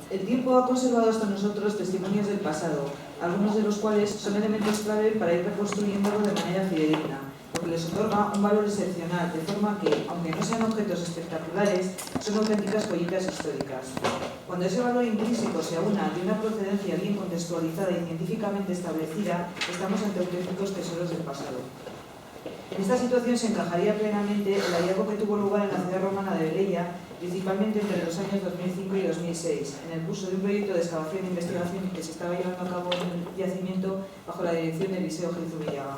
El tiempo ha conservado hasta nosotros testimonios del pasado, algunos de los cuales son elementos clave para ir reconstruyéndolo de manera fidedigna, lo que les otorga un valor excepcional, de forma que, aunque no sean objetos espectaculares, son auténticas joyitas históricas. Cuando ese valor intrínseco se aúna de una procedencia bien contextualizada y científicamente establecida, estamos ante auténticos tesoros del pasado. En esta situación se encajaría plenamente el hallazgo que tuvo lugar en la ciudad romana de Velella, principalmente entre los años 2005 y 2006, en el curso de un proyecto de excavación e investigación que se estaba llevando a cabo en el yacimiento bajo la dirección de Eliseo Gil Zubillaga.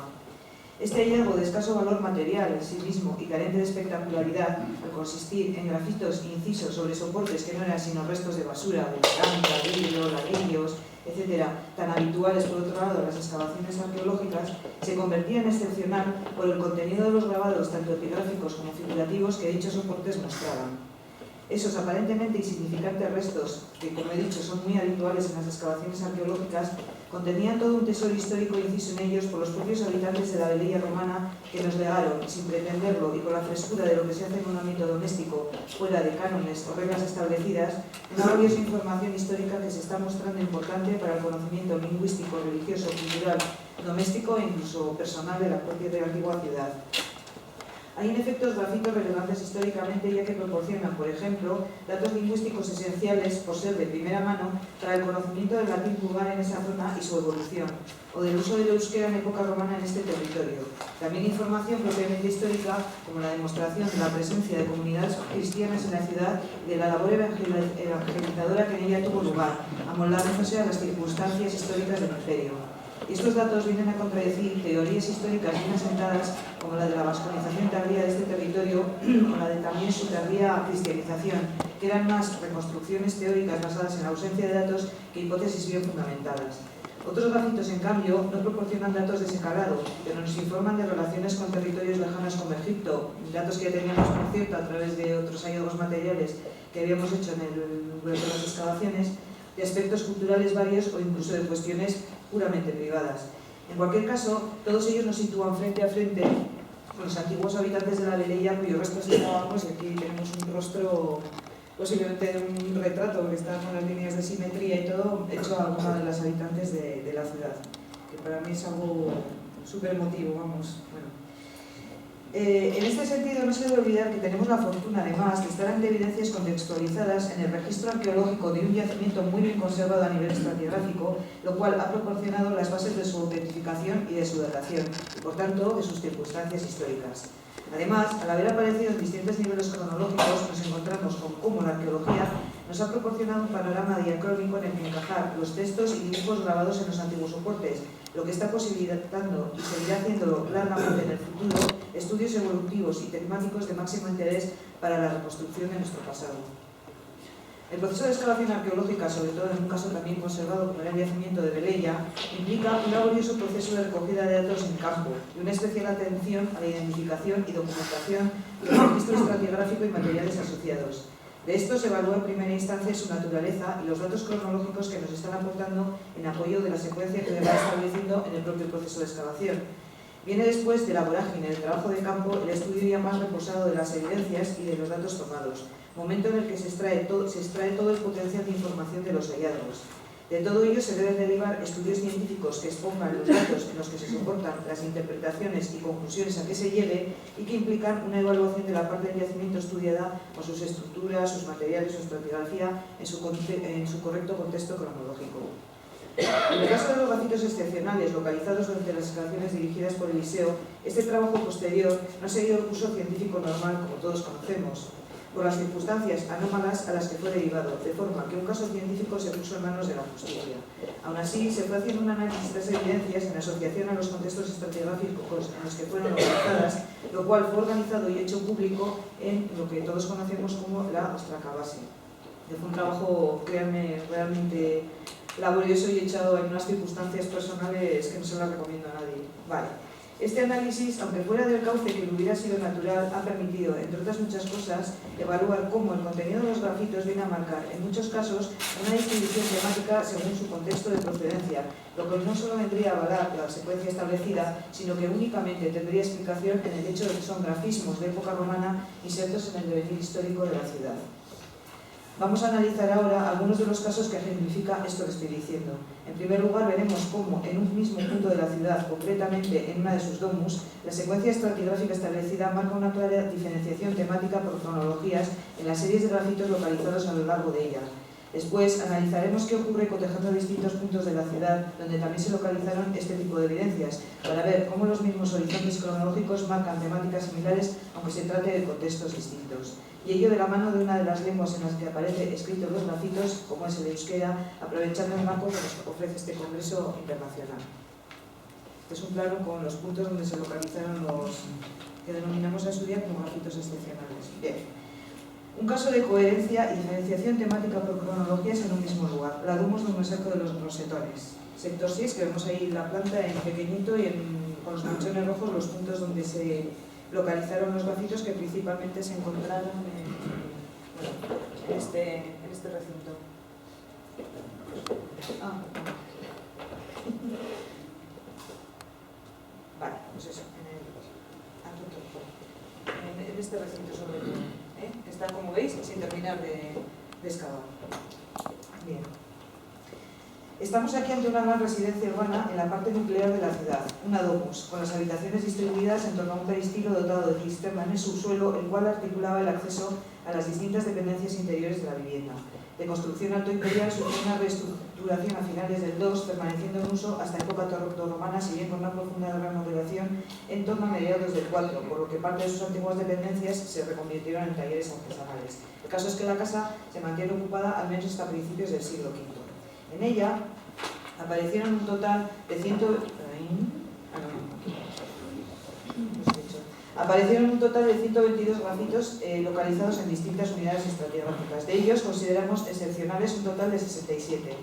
Este hallazgo de escaso valor material en sí mismo y carente de espectacularidad, al consistir en grafitos e incisos sobre soportes que no eran sino restos de basura, de cerámica, vidrio, ladrillos, etc., tan habituales por otro lado en las excavaciones arqueológicas, se convertía en excepcional por el contenido de los grabados tanto epigráficos como figurativos que dichos soportes mostraban. Esos aparentemente insignificantes restos, que como he dicho son muy habituales en las excavaciones arqueológicas, contenían todo un tesoro histórico inciso en ellos por los propios habitantes de la Velella romana que nos legaron, sin pretenderlo y con la frescura de lo que se hace en un ámbito doméstico, fuera de cánones o reglas establecidas, una valiosa información histórica que se está mostrando importante para el conocimiento lingüístico, religioso, cultural, doméstico e incluso personal de la propia antigua ciudad. Hay en efecto grafitos relevantes históricamente ya que proporcionan, por ejemplo, datos lingüísticos esenciales por ser de primera mano para el conocimiento del latín vulgar en esa zona y su evolución, o del uso del euskera en época romana en este territorio. También información propiamente histórica, como la demostración de la presencia de comunidades cristianas en la ciudad y de la labor evangelizadora que en ella tuvo lugar, amoldándose a las circunstancias históricas del imperio. Y estos datos vienen a contradecir teorías históricas bien asentadas como la de la vasconización tardía de este territorio o la de también su tardía cristianización, que eran más reconstrucciones teóricas basadas en la ausencia de datos que hipótesis bien fundamentadas. Otros grafitos, en cambio, no proporcionan datos de ese calado, pero nos informan de relaciones con territorios lejanos como Egipto, datos que ya teníamos, por cierto, a través de otros hallazgos materiales que habíamos hecho durante las excavaciones, de aspectos culturales varios o incluso de cuestiones puramente privadas. En cualquier caso, todos ellos nos sitúan frente a frente con los antiguos habitantes de la Velella, cuyos restos estábamos, y aquí tenemos un rostro, posiblemente un retrato, porque están con las líneas de simetría y todo, hecho a alguna de las habitantes de la ciudad, que para mí es algo súper emotivo, vamos, bueno. En este sentido, no se debe olvidar que tenemos la fortuna, además, de estar ante evidencias contextualizadas en el registro arqueológico de un yacimiento muy bien conservado a nivel estratigráfico, lo cual ha proporcionado las bases de su autentificación y de su datación, y por tanto, de sus circunstancias históricas. Además, al haber aparecido en distintos niveles cronológicos, nos encontramos con cómo la arqueología nos ha proporcionado un panorama diacrónico en el que encajar los textos y dibujos grabados en los antiguos soportes, lo que está posibilitando y seguirá haciéndolo largamente en el futuro estudios evolutivos y temáticos de máximo interés para la reconstrucción de nuestro pasado. El proceso de excavación arqueológica, sobre todo en un caso también conservado como el yacimiento de Velella, implica un laborioso proceso de recogida de datos en campo y una especial atención a la identificación y documentación del registro estratigráfico y materiales asociados. De esto se evalúa en primera instancia su naturaleza y los datos cronológicos que nos están aportando en apoyo de la secuencia que se va estableciendo en el propio proceso de excavación. Viene después de la vorágine del trabajo de campo el estudio ya más reposado de las evidencias y de los datos tomados, momento en el que se extrae todo el potencial de información de los hallazgos. De todo ello se deben derivar estudios científicos que expongan los datos en los que se soportan las interpretaciones y conclusiones a que se llegue y que implican una evaluación de la parte del yacimiento estudiada con sus estructuras, sus materiales, su estratigrafía en su correcto contexto cronológico. En el caso de los grafitos excepcionales localizados durante las excavaciones dirigidas por Eliseo, este trabajo posterior no ha seguido el curso científico normal como todos conocemos, por las circunstancias anómalas a las que fue derivado, de forma que un caso científico se puso en manos de la justicia. Aún así, se fue haciendo un análisis de las evidencias en asociación a los contextos estratigráficos en los que fueron localizadas, lo cual fue organizado y hecho público en lo que todos conocemos como la Ostracabase. Fue un trabajo, créanme, realmente laborioso y echado en unas circunstancias personales que no se las recomiendo a nadie. Vale. Este análisis, aunque fuera del cauce que le hubiera sido natural, ha permitido, entre otras muchas cosas, evaluar cómo el contenido de los grafitos viene a marcar, en muchos casos, una distribución temática según su contexto de procedencia, lo que no solo vendría a avalar la secuencia establecida, sino que únicamente tendría explicación en el hecho de que son grafismos de época romana insertos en el devenir histórico de la ciudad. Vamos a analizar ahora algunos de los casos que ejemplifica esto que estoy diciendo. En primer lugar, veremos cómo en un mismo punto de la ciudad, concretamente en una de sus domus, la secuencia estratigráfica establecida marca una clara diferenciación temática por cronologías en las series de grafitos localizados a lo largo de ella. Después analizaremos qué ocurre cotejando distintos puntos de la ciudad donde también se localizaron este tipo de evidencias, para ver cómo los mismos horizontes cronológicos marcan temáticas similares aunque se trate de contextos distintos. Y ello de la mano de una de las lenguas en las que aparece escrito los grafitos, como es el euskera, aprovechando el marco que nos ofrece este congreso internacional. Este es un plano con los puntos donde se localizaron los que denominamos en su día como grafitos excepcionales. Bien. Un caso de coherencia y diferenciación temática por cronologías en un mismo lugar. La Domus de un Mosaico de los Rosetones. Sector 6, que vemos ahí la planta en pequeñito y con los manchones rojos los puntos donde se localizaron los grafitos que principalmente se encontraron en este recinto. Vale, pues eso, en este recinto sobre todo. Está, como veis, sin terminar de excavar. Bien. Estamos aquí ante una gran residencia urbana en la parte nuclear de la ciudad, una domus, con las habitaciones distribuidas en torno a un peristilo dotado de cisterna en el subsuelo, el cual articulaba el acceso a las distintas dependencias interiores de la vivienda. De construcción alto imperial, sufrió una reestructuración a finales del 2, permaneciendo en uso hasta época tardorromana, si bien con una profunda remodelación en torno a mediados del 4, por lo que parte de sus antiguas dependencias se reconvirtieron en talleres artesanales. El caso es que la casa se mantiene ocupada al menos hasta principios del siglo V. En ella aparecieron un total de 122 grafitos localizados en distintas unidades estratigráficas. De ellos consideramos excepcionales un total de 67.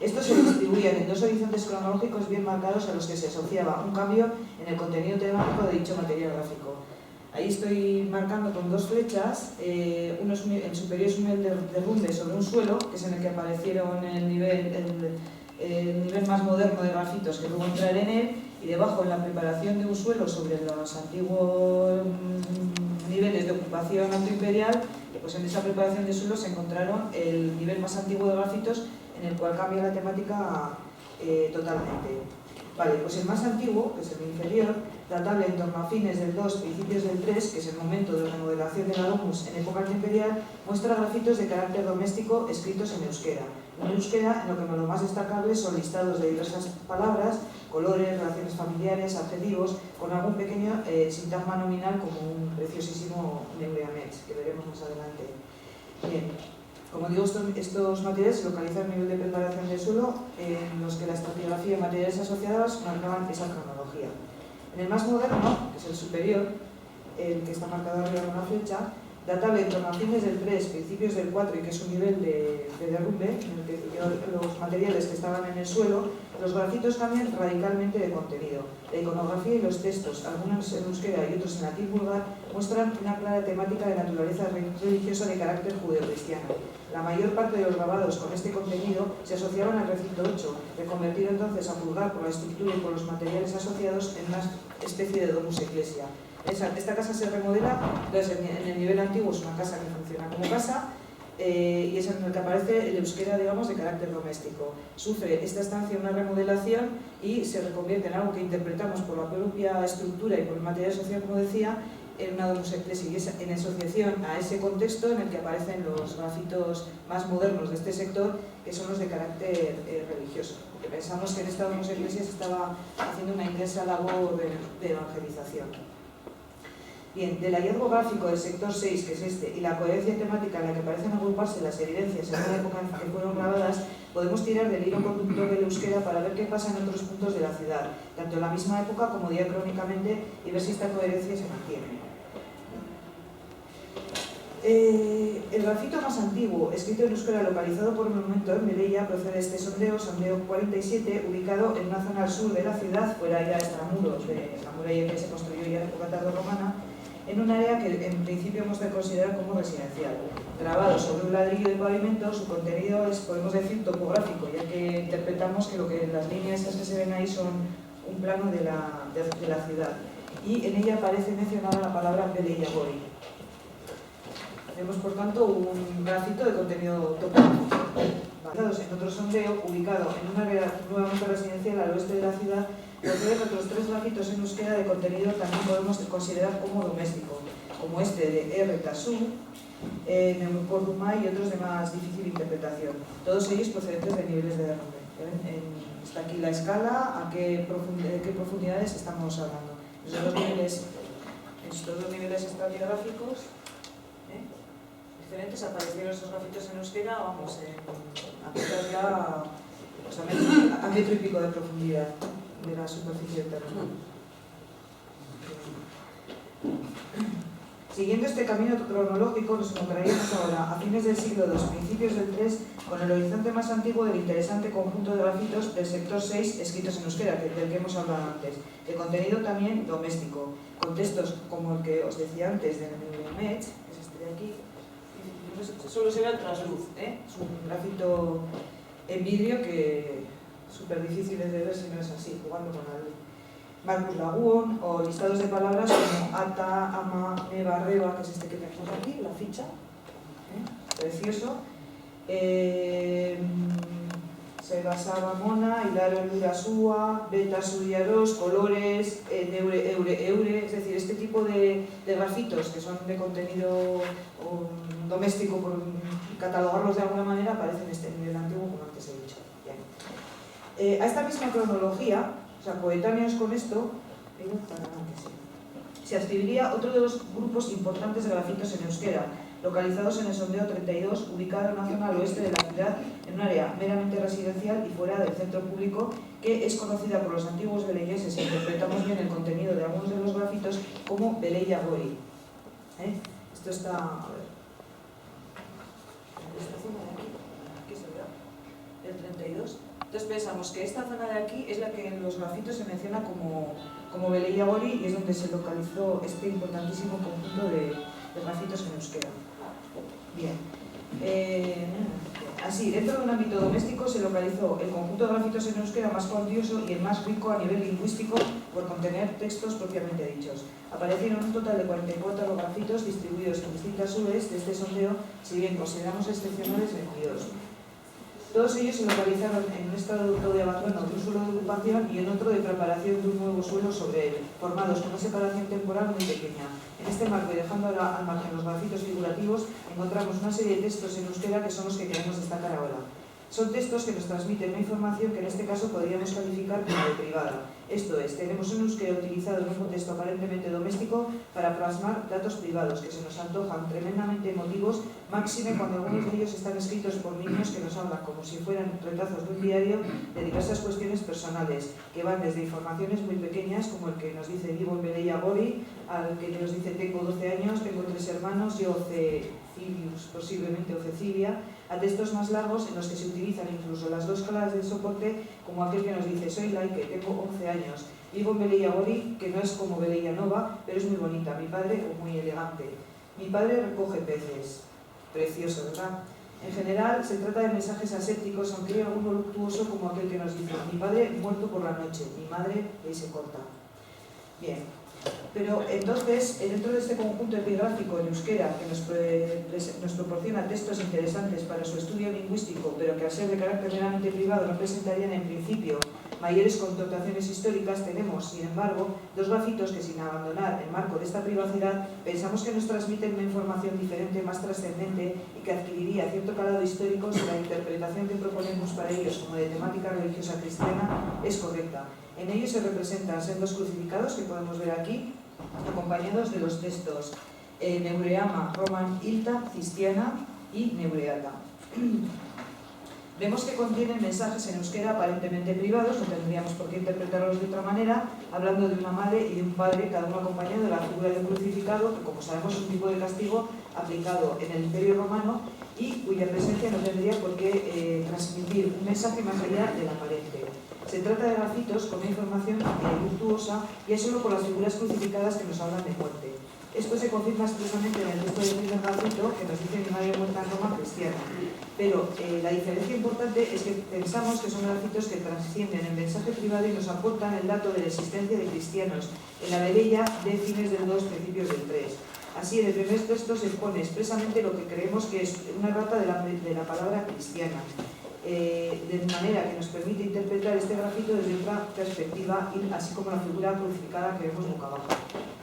Estos se distribuían en dos horizontes cronológicos bien marcados a los que se asociaba un cambio en el contenido temático de dicho material gráfico. Ahí estoy marcando con dos flechas, el superior es un nivel de derrumbe sobre un suelo, que es en el que aparecieron el nivel más moderno de grafitos que luego entraré en él, y debajo en la preparación de un suelo sobre los antiguos niveles de ocupación altoimperial, pues en esa preparación de suelo se encontraron el nivel más antiguo de grafitos en el cual cambia la temática totalmente. Vale, pues el más antiguo, que es el inferior, datable en torno a fines del 2, principios del 3, que es el momento de remodelación de la domus en época altoimperial, muestra grafitos de carácter doméstico escritos en euskera. En euskera, en lo que lo más destacable son listados de diversas palabras, colores, relaciones familiares, adjetivos, con algún pequeño sintagma nominal como un preciosísimo neureamets, que veremos más adelante. Bien. Como digo, estos materiales se localizan a nivel de preparación del suelo, en los que la estratigrafía y materiales asociados marcaban esa cronología. En el más moderno, que es el superior, el que está marcado arriba con una flecha, datable en torno a fines del 3, principios del 4, y que es un nivel de derrumbe, en el que los materiales que estaban en el suelo, los grafitos cambian radicalmente de contenido. La iconografía y los textos, algunos en euskera y otros en latín vulgar, muestran una clara temática de naturaleza religiosa de carácter judeocristiano. La mayor parte de los grabados con este contenido se asociaban al recinto 8, reconvertido entonces a vulgar por la estructura y por los materiales asociados en una especie de domus ecclesia. Esta casa se remodela, entonces en el nivel antiguo es una casa que funciona como casa, y es en el que aparece el euskera, digamos, de carácter doméstico. Sufre esta estancia una remodelación y se reconvierte en algo que interpretamos por la propia estructura y por el material social, como decía, en una domus ecclesia, y es en asociación a ese contexto en el que aparecen los grafitos más modernos de este sector, que son los de carácter religioso, porque pensamos que en esta domus ecclesia se estaba haciendo una intensa labor de evangelización. Bien, del hallazgo gráfico del sector 6, que es este, y la coherencia temática en la que parecen agruparse las evidencias en una época en que fueron grabadas, podemos tirar del hilo conductor del euskera para ver qué pasa en otros puntos de la ciudad, tanto en la misma época como diacrónicamente, y ver si esta coherencia se mantiene. El grafito más antiguo, escrito en euskera, localizado por el momento en Melilla, procede de este sondeo 47, ubicado en una zona al sur de la ciudad, fuera ya extramuros de la muralla que se construyó ya en época tardorromana, en un área que en principio hemos de considerar como residencial. Grabado sobre un ladrillo de pavimento, su contenido es, podemos decir, topográfico, ya que interpretamos que las líneas esas que se ven ahí son un plano de la ciudad. Y en ella aparece mencionada la palabra Beleyagori. Vemos, por tanto, un grafito de contenido topográfico. En otro sondeo, ubicado en un área nuevamente residencial al oeste de la ciudad, proceden otros 3 grafitos en euskera de contenido también podemos considerar como doméstico, como este de R. Tasú, Neuporduma y otros de más difícil interpretación, todos ellos procedentes de niveles de derrumbe. Está aquí la escala, a qué profundidades estamos hablando. Estos dos niveles estratigráficos diferentes, aparecieron esos grafitos en euskera, vamos, apenas ya pues a metro y pico de profundidad de la superficie del terreno. Siguiendo este camino cronológico, nos encontraríamos ahora a fines del siglo II, principios del III, con el horizonte más antiguo del interesante conjunto de grafitos del sector 6 escritos en euskera, del que hemos hablado antes, de contenido también doméstico, con textos como el que os decía antes de Neumetz, que es este de aquí. Solo se ve al trasluz, es un grafito en vidrio que es súper difícil de ver si no es así, jugando con la luz. Marcus Lagún, o listados de palabras como ata, ama, neva, reba, que es este que tenemos aquí, la ficha, precioso. Se basaba mona, hilaro lurasúa, beta sudiaros, colores, neure, eure, es decir, este tipo de grafitos que son de contenido doméstico, por catalogarlos de alguna manera, aparecen en este nivel antiguo, como antes he dicho. Bien. A esta misma cronología, o sea, coetáneos con esto, se adscribiría otro de los grupos importantes de grafitos en euskera, localizados en el sondeo 32, ubicado en una zona al oeste de la ciudad, en un área meramente residencial y fuera del centro público, que es conocida por los antiguos beleñeses, si interpretamos bien el contenido de algunos de los grafitos, como Beleia Gori. Esto está... A ver. Esta zona de aquí se verá, el 32. Entonces pensamos que esta zona de aquí es la que en los grafitos se menciona como Beleia Gori, y es donde se localizó este importantísimo conjunto de grafitos en euskera. Bien. Así, dentro de un ámbito doméstico se localizó el conjunto de grafitos en euskera más cuantioso y el más rico a nivel lingüístico por contener textos propiamente dichos. Aparecieron un total de 44 grafitos distribuidos en distintas urbes de este sondeo, si bien consideramos excepcionales 22. Todos ellos se localizaron en un estado de abandono de un suelo de ocupación y en otro de preparación de un nuevo suelo sobre él, formados con una separación temporal muy pequeña. En este marco, y dejando al margen los grafitos figurativos, encontramos una serie de textos en euskera que son los que queremos destacar ahora. Son textos que nos transmiten una información que en este caso podríamos calificar como de privada. Esto es, tenemos un euskera utilizado en un contexto aparentemente doméstico para plasmar datos privados que se nos antojan tremendamente emotivos, máxime cuando algunos de ellos están escritos por niños que nos hablan como si fueran retazos de un diario de diversas cuestiones personales, que van desde informaciones muy pequeñas, como el que nos dice vivo en Beleia Gori, al que nos dice tengo 12 años, tengo 3 hermanos, yo Cecilius, posiblemente, o Cecilia, a textos más largos en los que se utilizan incluso las dos claves del soporte, como aquel que nos dice soy Laike, tengo 11 años, vivo en Beleia Gori, que no es como Beleia Nova, pero es muy bonita, mi padre, o muy elegante. Mi padre recoge peces, precioso, ¿verdad? En general, se trata de mensajes asépticos, aunque hay algún voluptuoso como aquel que nos dice mi padre muerto por la noche, mi madre, y se corta. Bien. Pero entonces, dentro de este conjunto epigráfico en euskera que nos proporciona textos interesantes para su estudio lingüístico, pero que al ser de carácter meramente privado no presentarían en principio mayores connotaciones históricas, tenemos, sin embargo, dos grafitos que, sin abandonar el marco de esta privacidad, pensamos que nos transmiten una información diferente, más trascendente y que adquiriría cierto calado histórico si la interpretación que proponemos para ellos como de temática religiosa cristiana es correcta. En ellos se representan sendos crucificados que podemos ver aquí, acompañados de los textos Neureama, Roman Ilta, Cristiana y Neureata. Vemos que contienen mensajes en euskera aparentemente privados, no tendríamos por qué interpretarlos de otra manera, hablando de una madre y de un padre, cada uno acompañado de la figura de un crucificado, que como sabemos es un tipo de castigo aplicado en el Imperio Romano y cuya presencia no tendría por qué transmitir un mensaje más allá del aparente. Se trata de grafitos con una información virtuosa y es solo por las figuras crucificadas que nos hablan de muerte. Esto se confirma expresamente en el texto del primer grafito que nos dice mi madre muerta en Roma cristiana. Pero la diferencia importante es que pensamos que son grafitos que trascienden el mensaje privado y nos aportan el dato de la existencia de cristianos en la Beleia de fines del 2, principios del 3. Así, en el primer texto se expone expresamente lo que creemos que es una errata de la palabra cristiana, de manera que nos permite interpretar este grafito desde otra perspectiva, así como la figura crucificada que vemos boca abajo.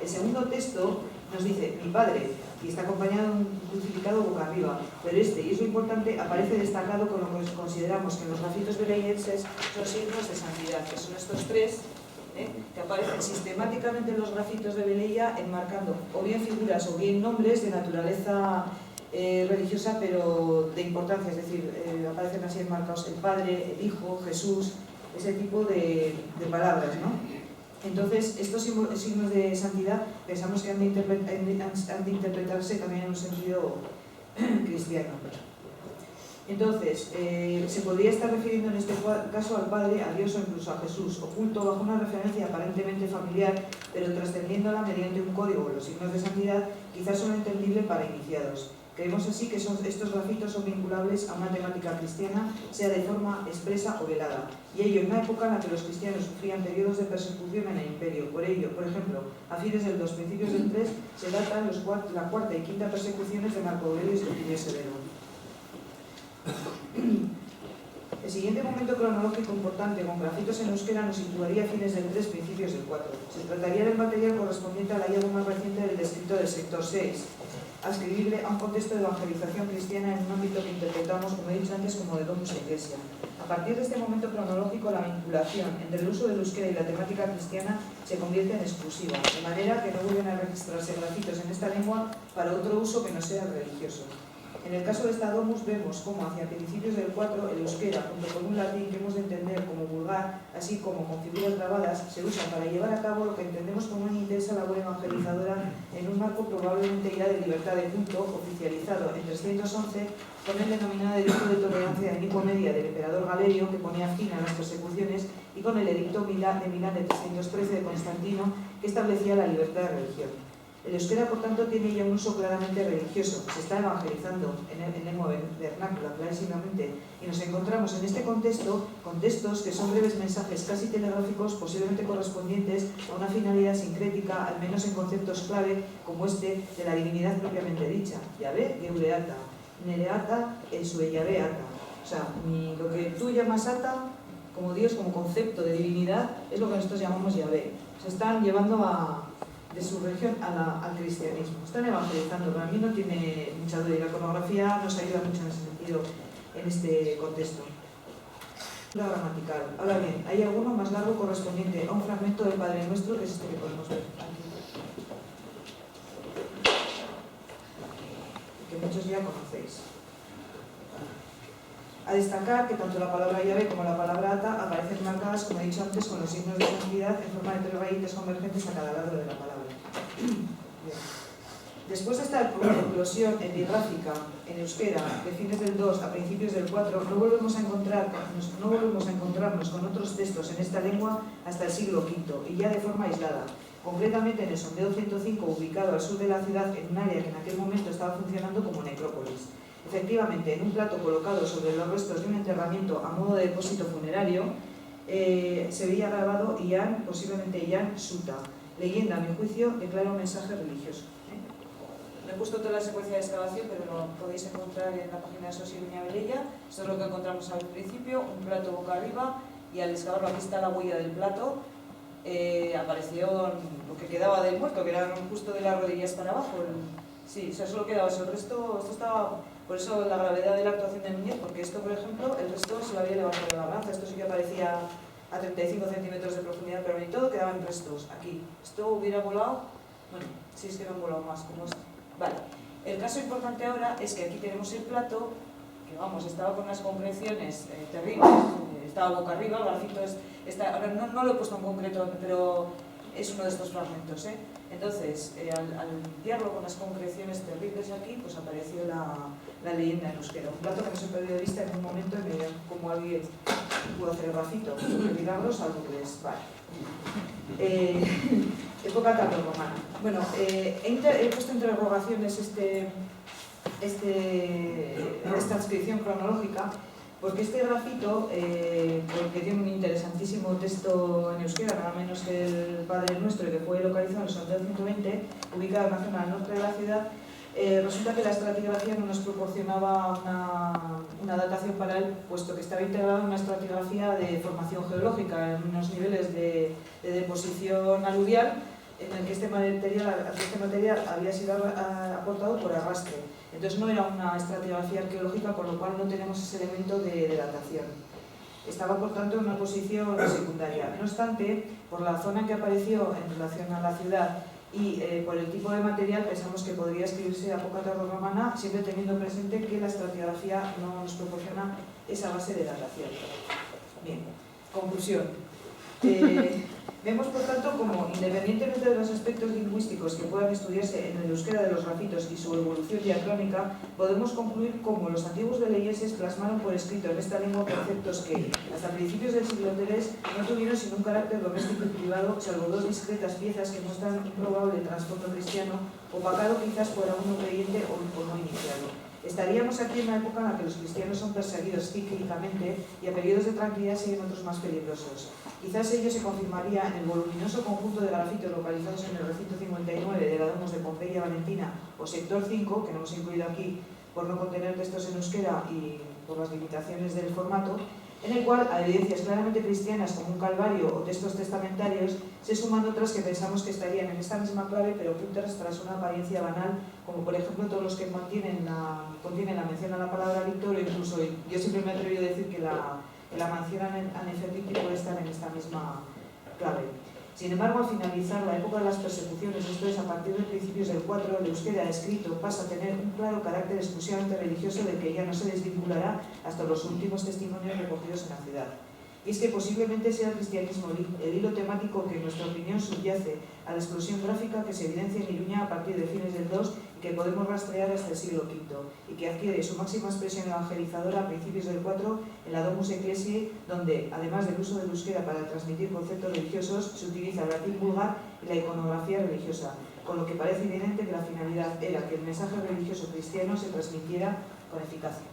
El segundo texto nos dice, mi padre, y está acompañado de un crucificado boca arriba, pero este, y es lo importante, aparece destacado con lo que consideramos que en los grafitos beleyenses son signos de santidad, que son estos tres, que aparecen sistemáticamente en los grafitos de Velella, enmarcando o bien figuras o bien nombres de naturaleza religiosa, pero de importancia, es decir, aparecen así enmarcados el Padre, el Hijo, Jesús, ese tipo de palabras, ¿no? Entonces, estos signos de santidad pensamos que han de interpretarse también en un sentido cristiano. Entonces, se podría estar refiriendo en este caso al Padre, a Dios o incluso a Jesús, oculto bajo una referencia aparentemente familiar, pero trascendiéndola mediante un código. Los signos de santidad quizás son entendibles para iniciados. Creemos así que estos grafitos son vinculables a una temática cristiana, sea de forma expresa o velada, y ello en una época en la que los cristianos sufrían periodos de persecución en el imperio. Por ello, por ejemplo, a fines del 2, principios del 3, se datan la cuarta y quinta persecuciones de Marco Aurelio y Septimio Severo. El siguiente momento cronológico importante con grafitos en euskera nos situaría a fines del 3, principios del 4. Se trataría del material correspondiente al hallazgo más reciente del descrito del sector 6, ascribible a un contexto de evangelización cristiana en un ámbito que interpretamos, como he dicho antes, como de domus ecclesia. A partir de este momento cronológico, la vinculación entre el uso del euskera y la temática cristiana se convierte en exclusiva, de manera que no vuelven a registrarse grafitos en esta lengua para otro uso que no sea religioso. En el caso de esta domus vemos cómo hacia principios del 4 el euskera, junto con un latín que hemos de entender como vulgar, así como con figuras grabadas, se usan para llevar a cabo lo que entendemos como una intensa labor evangelizadora en un marco probablemente ya de libertad de culto, oficializado en 311 con el denominado Edicto de Tolerancia de Nicomedia del emperador Galerio, que ponía fin a las persecuciones, y con el Edicto de Milán de 313 de Constantino, que establecía la libertad de religión. El euskera, por tanto, tiene ya un uso claramente religioso, se está evangelizando en lengua vernácula, clarísimamente, y nos encontramos en este contexto con textos que son breves mensajes casi telegráficos, posiblemente correspondientes a una finalidad sincrética, al menos en conceptos clave como este de la divinidad propiamente dicha, Yahvé, Geureata, Nereata, el Sueyabeata. O sea, lo que tú llamas Ata, como Dios, como concepto de divinidad, es lo que nosotros llamamos Yahvé. Se están llevando de su religión al cristianismo. Están evangelizando, para mí no tiene mucha duda, y la iconografía nos ayuda mucho en ese sentido, en este contexto. La gramatical. Ahora bien, hay alguno más largo correspondiente a un fragmento del Padre Nuestro, que es este que podemos ver aquí, que muchos ya conocéis. A destacar que tanto la palabra Yahvé como la palabra Ata aparecen marcadas, como he dicho antes, con los signos de santidad en forma de 3 rayitas convergentes a cada lado de la palabra. Bien. Después de esta eclosión epigráfica en euskera de fines del 2 a principios del 4, no volvemos a encontrarnos con otros textos en esta lengua hasta el siglo V, y ya de forma aislada. Concretamente en el sondeo 105, ubicado al sur de la ciudad, en un área que en aquel momento estaba funcionando como necrópolis. Efectivamente, en un plato colocado sobre los restos de un enterramiento a modo de depósito funerario, se veía grabado Ian, posiblemente Ian Suta. Leyenda, a mi juicio, declara un mensaje religioso. No he puesto toda la secuencia de excavación, pero lo podéis encontrar en la página de Sosi Viña Velella. Esto es lo que encontramos al principio, un plato boca arriba, y al excavarlo, aquí está la huella del plato, apareció lo que quedaba del muerto, que era justo de las rodillas para abajo. Sí, o sea, solo quedaba eso. El resto, esto estaba, por eso la gravedad de la actuación de Núñez, porque esto, por ejemplo, el resto se lo había levantado de la balanza. Esto sí que aparecía a 35 centímetros de profundidad, pero ni todo quedaban restos aquí. Esto hubiera volado, bueno, sí es que no han volado más, como esto. Vale, el caso importante ahora es que aquí tenemos el plato, que vamos, estaba con unas concreciones terribles, estaba boca arriba, el grafito ahora no lo he puesto en concreto, pero es uno de estos fragmentos, ¿eh? Entonces, al limpiarlo con las concreciones terribles aquí, pues apareció la leyenda en euskera. Un plato que no se perdió de vista en un momento en que como alguien pudo hacer el grafito, milagros al inglés. Vale. Época tardorromana. Bueno, he puesto entre interrogaciones esta inscripción cronológica, Porque este grafito, porque tiene un interesantísimo texto en euskera, nada menos que el Padre Nuestro, y que fue localizado en el Santander 120, ubicado en la zona al norte de la ciudad, resulta que la estratigrafía no nos proporcionaba una datación para él, puesto que estaba integrado en una estratigrafía de formación geológica, en unos niveles de deposición aluvial, en el que este material había sido aportado por arrastre. Entonces no era una estratigrafía arqueológica, por lo cual no tenemos ese elemento de datación. Estaba, por tanto, en una posición secundaria. No obstante, por la zona en que apareció en relación a la ciudad y por el tipo de material, pensamos que podría escribirse a época tardorromana, siempre teniendo presente que la estratigrafía no nos proporciona esa base de datación. Bien, conclusión. Vemos, por tanto, como, independientemente de los aspectos lingüísticos que puedan estudiarse en el euskera de los grafitos y su evolución diacrónica, podemos concluir cómo los antiguos veleyeses plasmaron por escrito en esta lengua conceptos que, hasta principios del siglo III, no tuvieron sino un carácter doméstico y privado, salvo dos discretas piezas que muestran un probable trasfondo cristiano, opacado quizás por algún no creyente o no iniciado. Estaríamos aquí en una época en la que los cristianos son perseguidos cíclicamente y a periodos de tranquilidad siguen otros más peligrosos. Quizás ello se confirmaría en el voluminoso conjunto de grafitos localizados en el recinto 59 de la Domus de Pompeya Valentina o sector 5, que no hemos incluido aquí por no contener textos en euskera y por las limitaciones del formato, en el cual a evidencias claramente cristianas como un calvario o textos testamentarios se suman otras que pensamos que estarían en esta misma clave pero ocultas tras una apariencia banal, como por ejemplo todos los que contienen la mención a la palabra Víctor, o incluso yo siempre me he atrevido a decir que la mención a Nefertiti puede estar en esta misma clave. Sin embargo, al finalizar la época de las persecuciones, esto es, a partir de principios del 4, el euskera escrito pasa a tener un claro carácter exclusivamente religioso del que ya no se desvinculará hasta los últimos testimonios recogidos en la ciudad. Y es que posiblemente sea el cristianismo el hilo temático que en nuestra opinión subyace a la explosión gráfica que se evidencia en Iruña a partir de fines del 2 y que podemos rastrear hasta el siglo V, y que adquiere su máxima expresión evangelizadora a principios del 4 en la Domus Ecclesiae, donde, además del uso del euskera para transmitir conceptos religiosos, se utiliza el latín vulgar y la iconografía religiosa, con lo que parece evidente que la finalidad era que el mensaje religioso cristiano se transmitiera con eficacia.